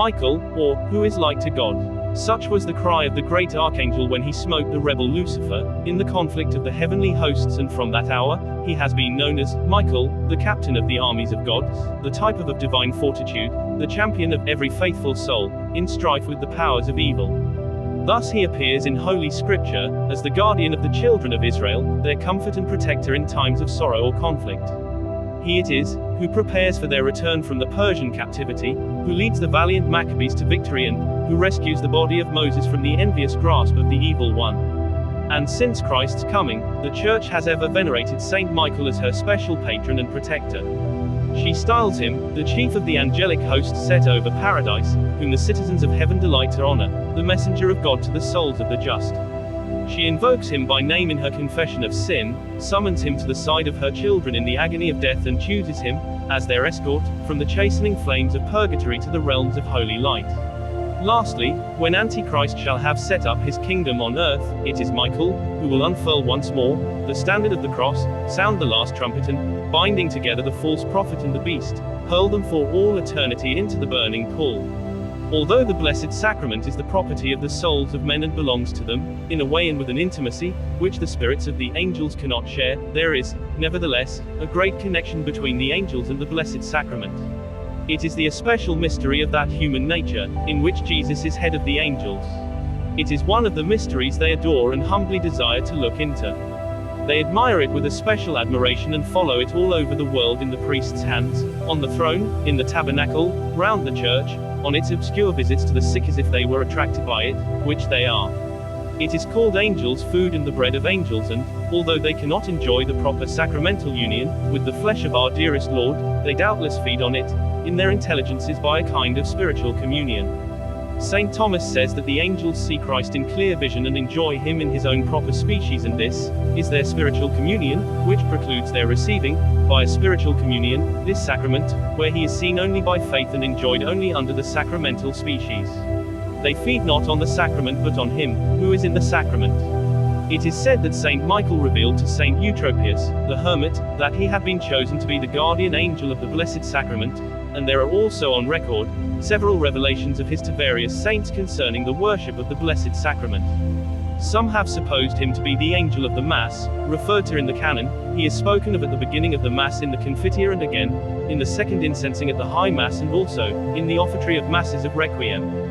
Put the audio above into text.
Michael, or, who is like to God. Such was the cry of the great Archangel when he smote the rebel Lucifer, in the conflict of the heavenly hosts, and from that hour, he has been known as Michael, the captain of the armies of God, the type of divine fortitude, the champion of every faithful soul, in strife with the powers of evil. Thus he appears in Holy Scripture, as the guardian of the children of Israel, their comfort and protector in times of sorrow or conflict. He it is, who prepares for their return from the Persian captivity, who leads the valiant Maccabees to victory, and who rescues the body of Moses from the envious grasp of the evil one. And since Christ's coming, the Church has ever venerated Saint Michael as her special patron and protector. She styles him, the chief of the angelic host set over paradise, whom the citizens of heaven delight to honor, the messenger of God to the souls of the just. She invokes him by name in her confession of sin, summons him to the side of her children in the agony of death, and chooses him, as their escort, from the chastening flames of purgatory to the realms of holy light. Lastly, when Antichrist shall have set up his kingdom on earth, it is Michael, who will unfurl once more the standard of the cross, sound the last trumpet, and, binding together the false prophet and the beast, hurl them for all eternity into the burning pool. Although the Blessed Sacrament is the property of the souls of men and belongs to them, in a way and with an intimacy, which the spirits of the angels cannot share, there is, nevertheless, a great connection between the angels and the Blessed Sacrament. It is the especial mystery of that human nature, in which Jesus is head of the angels. It is one of the mysteries they adore and humbly desire to look into. They admire it with a special admiration and follow it all over the world, in the priest's hands, on the throne, in the tabernacle, round the church, on its obscure visits to the sick as if they were attracted by it, which they are. It is called angels' food and the bread of angels, and, although they cannot enjoy the proper sacramental union with the flesh of our dearest Lord, they doubtless feed on it, in their intelligences, by a kind of spiritual communion. St. Thomas says that the angels see Christ in clear vision and enjoy him in his own proper species, and this is their spiritual communion, which precludes their receiving, by a spiritual communion, this sacrament, where he is seen only by faith and enjoyed only under the sacramental species. They feed not on the sacrament but on him, who is in the sacrament. It is said that Saint Michael revealed to Saint Eutropius, the hermit, that he had been chosen to be the guardian angel of the Blessed Sacrament, and there are also on record several revelations of his to various saints concerning the worship of the Blessed Sacrament. Some have supposed him to be the angel of the Mass, referred to in the canon. He is spoken of at the beginning of the Mass in the Confiteor, and again, in the second incensing at the High Mass, and also, in the offertory of Masses of Requiem.